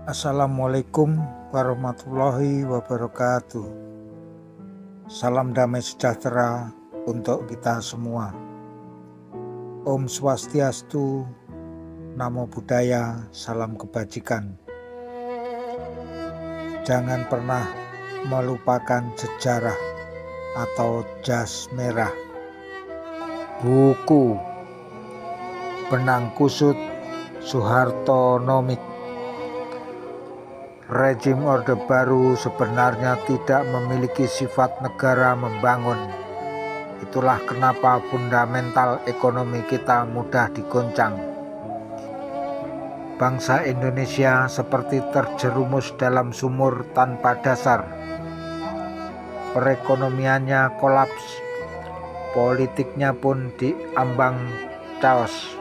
Assalamualaikum warahmatullahi wabarakatuh. Salam damai sejahtera untuk kita semua. Om Swastiastu, Namo Buddhaya, salam kebajikan. Jangan pernah melupakan sejarah atau jas merah. Buku Benang Kusut Soehartonomik. Rezim Orde Baru sebenarnya tidak memiliki sifat negara membangun. Itulah kenapa fundamental ekonomi kita mudah digoncang. Bangsa Indonesia seperti terjerumus dalam sumur tanpa dasar. Perekonomiannya kolaps, politiknya pun diambang chaos.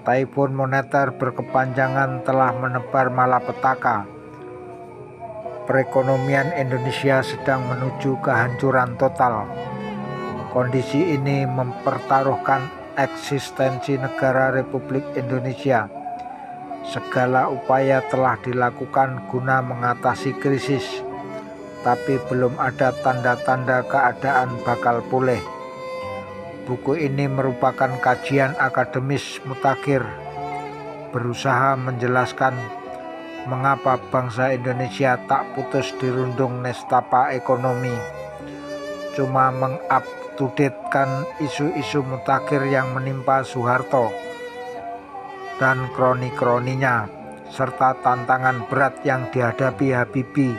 Taifun moneter berkepanjangan telah menebar malapetaka. Perekonomian Indonesia sedang menuju kehancuran total. Kondisi ini mempertaruhkan eksistensi negara Republik Indonesia. Segala upaya telah dilakukan guna mengatasi krisis, tapi belum ada tanda-tanda keadaan bakal pulih. Buku ini merupakan kajian akademis mutakhir, berusaha menjelaskan mengapa bangsa Indonesia tak putus dirundung nestapa ekonomi, cuma mengupdatekan isu-isu mutakhir yang menimpa Soeharto dan kroni-kroninya, serta tantangan berat yang dihadapi Habibie.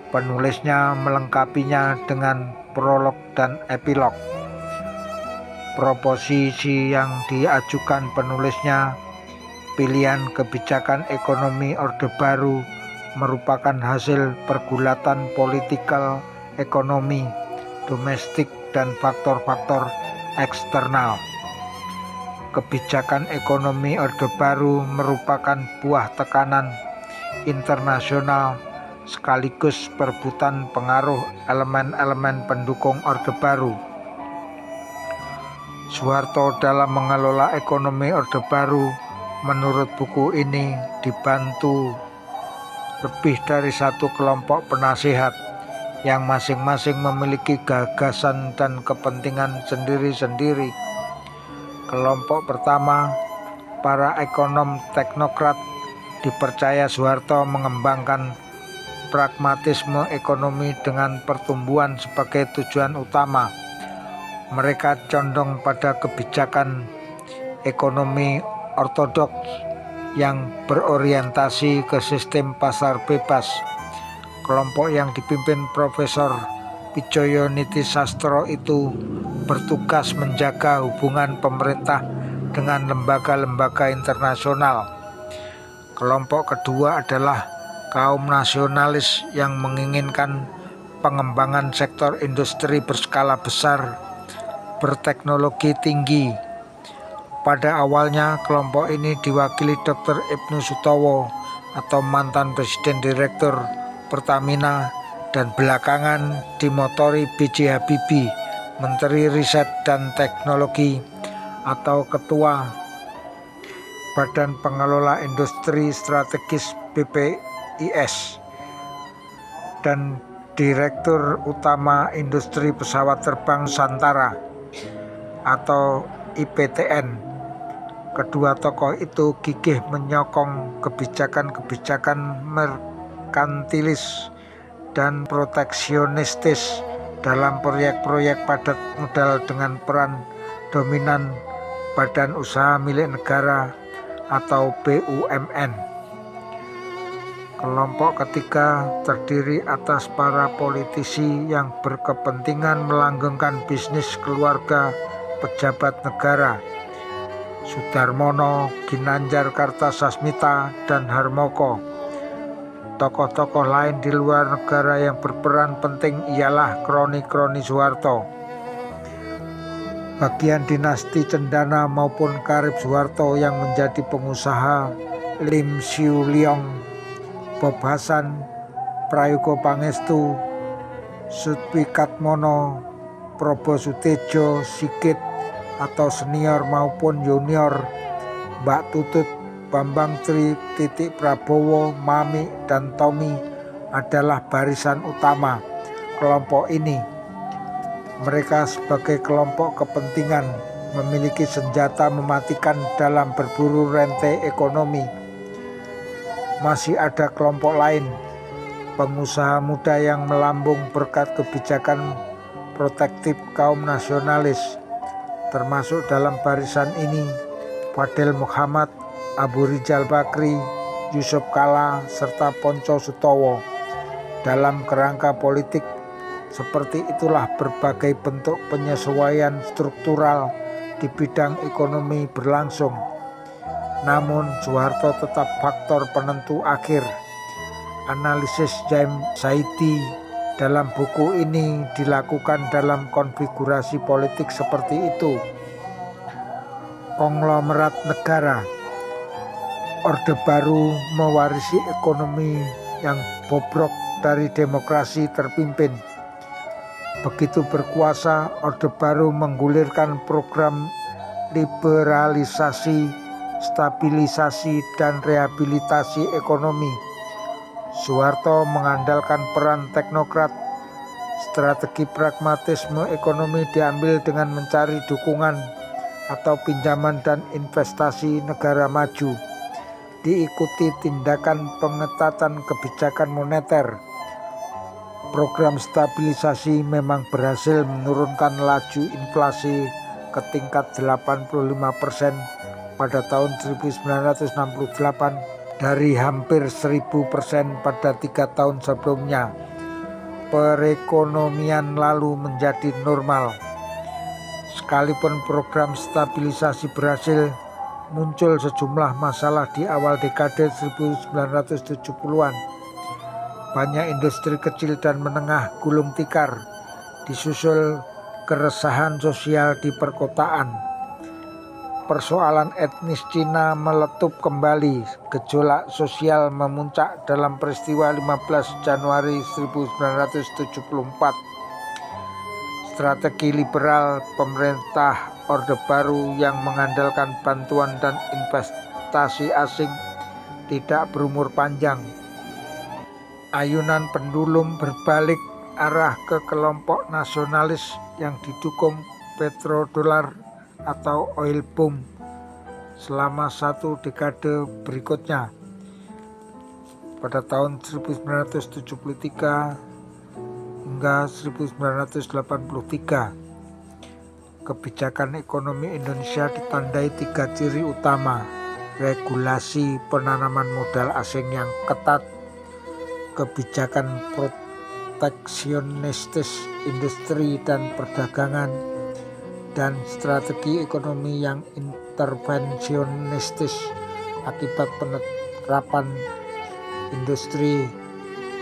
Penulisnya melengkapinya dengan prolog dan epilog. Proposisi yang diajukan penulisnya, pilihan kebijakan ekonomi Orde Baru merupakan hasil pergulatan politikal ekonomi domestik dan faktor-faktor eksternal. Kebijakan ekonomi Orde Baru merupakan buah tekanan internasional sekaligus perebutan pengaruh elemen-elemen pendukung Orde Baru. Soeharto dalam mengelola ekonomi Orde Baru menurut buku ini dibantu lebih dari satu kelompok penasihat yang masing-masing memiliki gagasan dan kepentingan sendiri-sendiri. Kelompok pertama, para ekonom teknokrat, dipercaya Soeharto mengembangkan pragmatisme ekonomi dengan pertumbuhan sebagai tujuan utama. Mereka condong pada kebijakan ekonomi ortodoks yang berorientasi ke sistem pasar bebas. Kelompok yang dipimpin Profesor Widjojo Nitisastro itu bertugas menjaga hubungan pemerintah dengan lembaga-lembaga internasional. Kelompok kedua adalah kaum nasionalis yang menginginkan pengembangan sektor industri berskala besar, berteknologi tinggi. Pada awalnya kelompok ini diwakili Dr. Ibnu Sutowo atau mantan Presiden Direktur Pertamina dan belakangan dimotori B.J. Habibie, Menteri Riset dan Teknologi atau Ketua Badan Pengelola Industri Strategis BPIS dan Direktur Utama Industri Pesawat Terbang Nusantara atau IPTN. Kedua tokoh itu gigih menyokong kebijakan-kebijakan merkantilis dan proteksionistis dalam proyek-proyek padat modal dengan peran dominan Badan Usaha Milik Negara atau BUMN. Kelompok ketiga terdiri atas para politisi yang berkepentingan melanggengkan bisnis keluarga pejabat negara, Sudarmono, Ginanjar Kartasasmita, dan Harmoko. Tokoh-tokoh lain di luar negara yang berperan penting ialah kroni-kroni Soeharto. Bagian dinasti Cendana maupun karib Soeharto yang menjadi pengusaha, Lim Siu Liong, Bob Hasan, Prayogo Pangestu, Sutwikatmono, Probo Sutejo, Sigit atau senior maupun junior, Mbak Tutut, Bambang Tri, Titik Prabowo, Mami, dan Tommy adalah barisan utama kelompok ini. Mereka sebagai kelompok kepentingan memiliki senjata mematikan dalam berburu rente ekonomi. Masih ada kelompok lain, pengusaha muda yang melambung berkat kebijakan protektif kaum nasionalis. Termasuk dalam barisan ini Fadel Muhammad, Abu Rizal Bakri, Yusuf Kala, serta Ponco Sutowo. Dalam kerangka politik seperti itulah berbagai bentuk penyesuaian struktural di bidang ekonomi berlangsung. Namun Soeharto tetap faktor penentu akhir. Analisis James Saidi dalam buku ini dilakukan dalam konfigurasi politik seperti itu. Konglomerat negara. Orde Baru mewarisi ekonomi yang bobrok dari demokrasi terpimpin. Begitu berkuasa, Orde Baru menggulirkan program liberalisasi, stabilisasi, dan rehabilitasi ekonomi. Soeharto mengandalkan peran teknokrat. Strategi pragmatisme ekonomi diambil dengan mencari dukungan atau pinjaman dan investasi negara maju. Diikuti tindakan pengetatan kebijakan moneter. Program stabilisasi memang berhasil menurunkan laju inflasi ke tingkat 85% pada tahun 1968 dari hampir 1000% pada 3 tahun sebelumnya. Perekonomian lalu menjadi normal. Sekalipun program stabilisasi berhasil, muncul sejumlah masalah di awal dekade 1970-an. Banyak industri kecil dan menengah gulung tikar, disusul keresahan sosial di perkotaan. Persoalan etnis Cina meletup kembali, gejolak sosial memuncak dalam peristiwa 15 Januari 1974. Strategi liberal pemerintah Orde Baru yang mengandalkan bantuan dan investasi asing tidak berumur panjang. Ayunan pendulum berbalik arah ke kelompok nasionalis yang didukung petrodolar atau oil boom selama 1 dekade berikutnya. Pada tahun 1973 hingga 1983, kebijakan ekonomi Indonesia ditandai 3 ciri utama: regulasi penanaman modal asing yang ketat, kebijakan proteksionistis industri dan perdagangan, dan strategi ekonomi yang intervensionistis akibat penerapan industri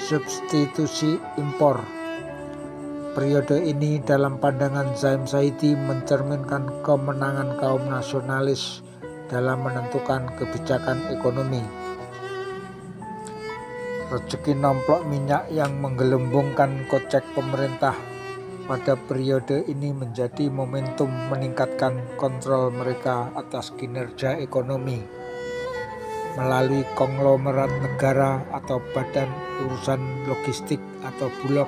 substitusi impor. Periode ini dalam pandangan James Saidi mencerminkan kemenangan kaum nasionalis dalam menentukan kebijakan ekonomi. Rezeki nomplok minyak yang menggelembungkan kocek pemerintah pada periode ini menjadi momentum meningkatkan kontrol mereka atas kinerja ekonomi. Melalui konglomerat negara atau badan urusan logistik atau bulog,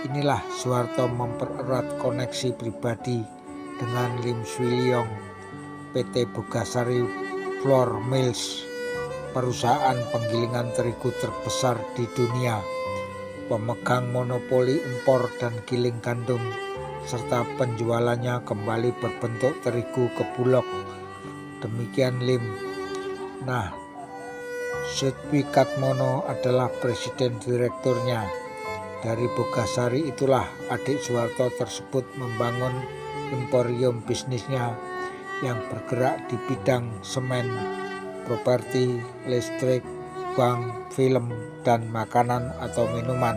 inilah Soeharto mempererat koneksi pribadi dengan Lim Swee Lyong, PT Bogasari Flour Mills, perusahaan penggilingan terigu terbesar di dunia, pemegang monopoli impor dan giling gandum, serta penjualannya kembali berbentuk terigu ke Bulog. Demikian Lim. Nah, Sudwikatmono adalah presiden direkturnya. Dari Bogasari itulah adik Soeharto tersebut membangun emporium bisnisnya yang bergerak di bidang semen, properti, listrik, bank, film, dan makanan atau minuman.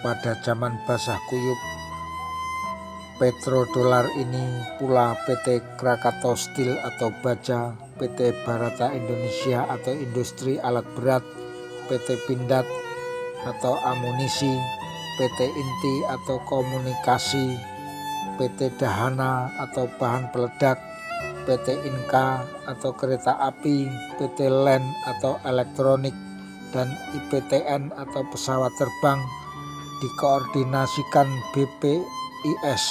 Pada zaman basah kuyup petrodolar ini pula PT Krakatau Steel atau baja, PT Barata Indonesia atau industri alat berat, PT Pindad atau amunisi, PT Inti atau komunikasi, PT Dahana atau bahan peledak, PT Inka atau kereta api, PT LAN atau elektronik, dan IPTN atau pesawat terbang dikoordinasikan BPIS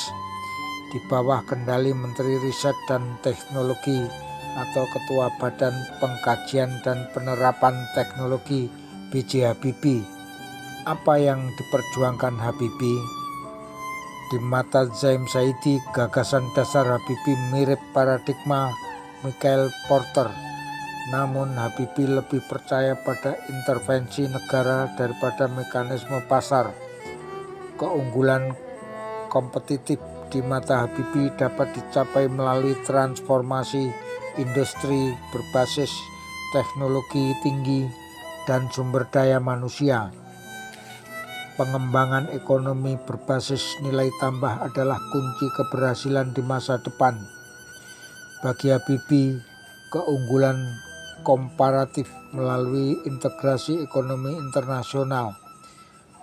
di bawah kendali Menteri Riset dan Teknologi atau Ketua Badan Pengkajian dan Penerapan Teknologi B.J. Habibie. Apa yang diperjuangkan Habibie? Di mata Zaim Saidi, gagasan dasar Habibie mirip paradigma Michael Porter. Namun Habibie lebih percaya pada intervensi negara daripada mekanisme pasar. Keunggulan kompetitif di mata Habibie dapat dicapai melalui transformasi industri berbasis teknologi tinggi dan sumber daya manusia. Pengembangan ekonomi berbasis nilai tambah adalah kunci keberhasilan di masa depan. Bagi Habibie, keunggulan komparatif melalui integrasi ekonomi internasional.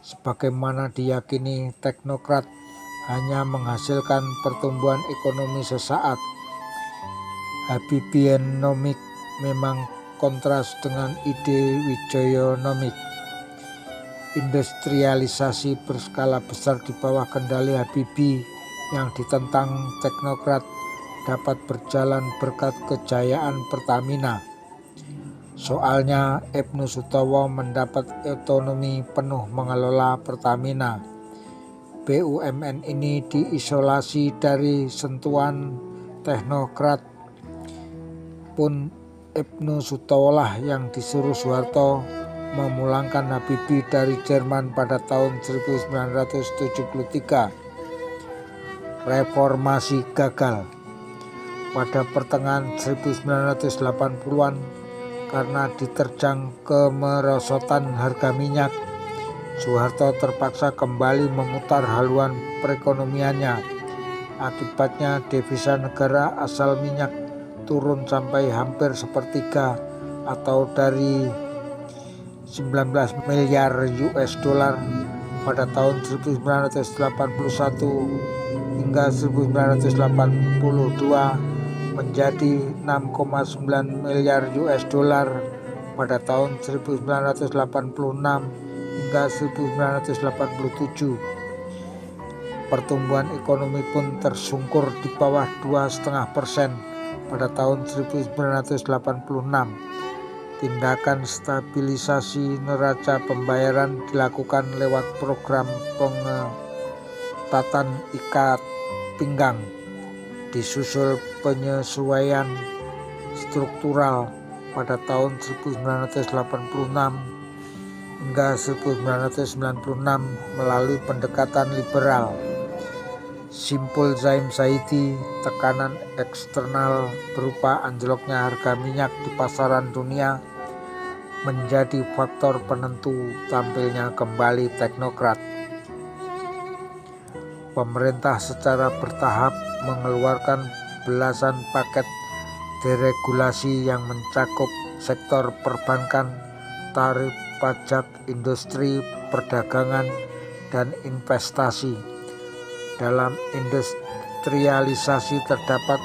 Sebagaimana diyakini teknokrat hanya menghasilkan pertumbuhan ekonomi sesaat, Habibienomik memang kontras dengan ide Wijoyonomik. Industrialisasi berskala besar di bawah kendali Habibie yang ditentang teknokrat dapat berjalan berkat kejayaan Pertamina. Soalnya Ibnu Sutowo mendapat otonomi penuh mengelola Pertamina. BUMN ini diisolasi dari sentuhan teknokrat. Pun Ibnu Sutowo lah yang disuruh Soeharto memulangkan Habibie dari Jerman pada tahun 1973. Reformasi gagal. Pada pertengahan 1980-an, karena diterjang kemerosotan harga minyak, Soeharto terpaksa kembali memutar haluan perekonomiannya. Akibatnya devisa negara asal minyak turun sampai hampir sepertiga atau dari 19 miliar US dollar pada tahun 1981 hingga 1982 menjadi 6,9 miliar US dollar pada tahun 1986 hingga 1987. Pertumbuhan ekonomi pun tersungkur di bawah 2,5% pada tahun 1986. Tindakan stabilisasi neraca pembayaran dilakukan lewat program pengetatan ikat pinggang, disusul penyesuaian struktural pada tahun 1986 hingga 1996 melalui pendekatan liberal. Simpul Zaim Saidi, tekanan eksternal berupa anjloknya harga minyak di pasaran dunia menjadi faktor penentu tampilnya kembali teknokrat. Pemerintah secara bertahap mengeluarkan belasan paket deregulasi yang mencakup sektor perbankan, tarif pajak, industri, perdagangan, dan investasi. Dalam industrialisasi terdapat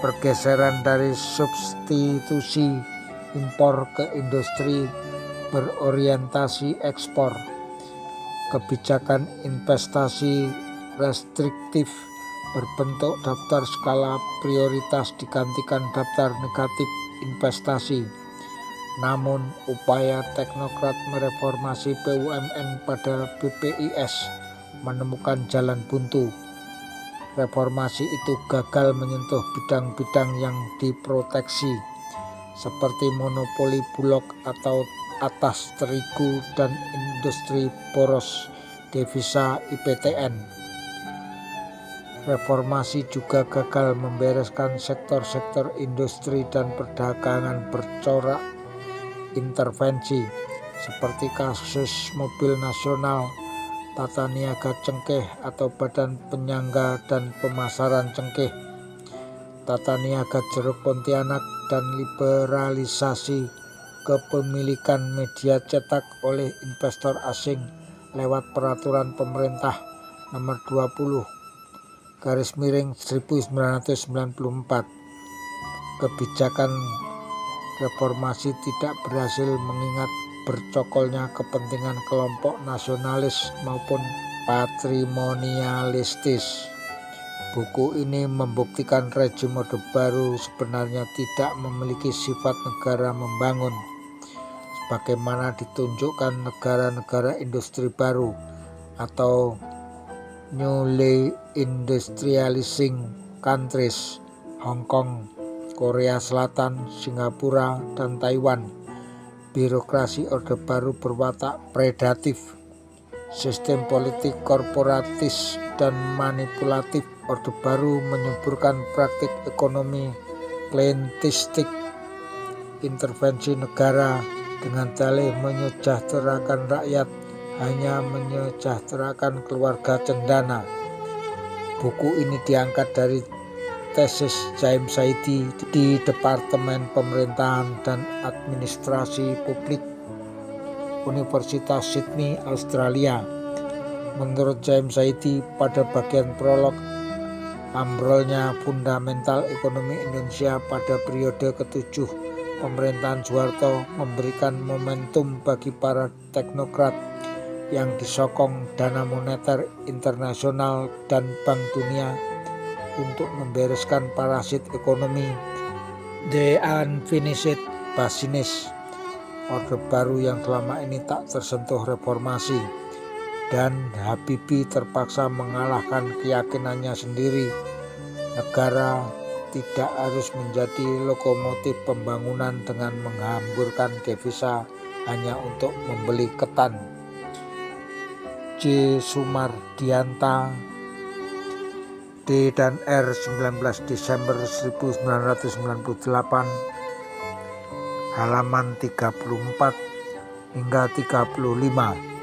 pergeseran dari substitusi impor ke industri berorientasi ekspor. Kebijakan investasi restriktif berbentuk daftar skala prioritas digantikan daftar negatif investasi. Namun upaya teknokrat mereformasi BUMN pada BPIS menemukan jalan buntu. Reformasi itu gagal menyentuh bidang-bidang yang diproteksi, seperti monopoli Bulog atau atas terigu dan industri boros devisa IPTN. Reformasi juga gagal membereskan sektor-sektor industri dan perdagangan bercorak intervensi, seperti kasus mobil nasional, Tata Niaga Cengkeh atau Badan Penyangga dan Pemasaran Cengkeh, Tata Niaga Jeruk Pontianak, dan liberalisasi kepemilikan media cetak oleh investor asing lewat peraturan pemerintah nomor 20 1994. Kebijakan reformasi tidak berhasil mengingat bercokolnya kepentingan kelompok nasionalis maupun patrimonialistis. Buku ini membuktikan rezim Orde Baru sebenarnya tidak memiliki sifat negara membangun, sebagaimana ditunjukkan negara-negara industri baru atau newly industrializing countries, Hong Kong, Korea Selatan, Singapura, dan Taiwan. Birokrasi Orde Baru berwatak predatif, sistem politik korporatis dan manipulatif. Orde Baru menyuburkan praktik ekonomi klientelistik, intervensi negara dengan dalih menyejahterakan rakyat, hanya menyejahterakan keluarga cendana. Buku ini diangkat dari tesis James Saidi di Departemen Pemerintahan dan Administrasi Publik Universitas Sydney, Australia. Menurut James Saidi, pada bagian prolog, ambrolnya fundamental ekonomi Indonesia pada periode ke-7 pemerintahan Soeharto memberikan momentum bagi para teknokrat yang disokong dana moneter internasional dan Bank Dunia untuk membereskan parasit ekonomi, the unfinished business. Orde Baru yang selama ini tak tersentuh reformasi, dan Habibie terpaksa mengalahkan keyakinannya sendiri. Negara tidak harus menjadi lokomotif pembangunan dengan menghamburkan devisa hanya untuk membeli ketan. J. Sumardianta, D dan R, 19 Desember 1998, halaman 34 hingga 35.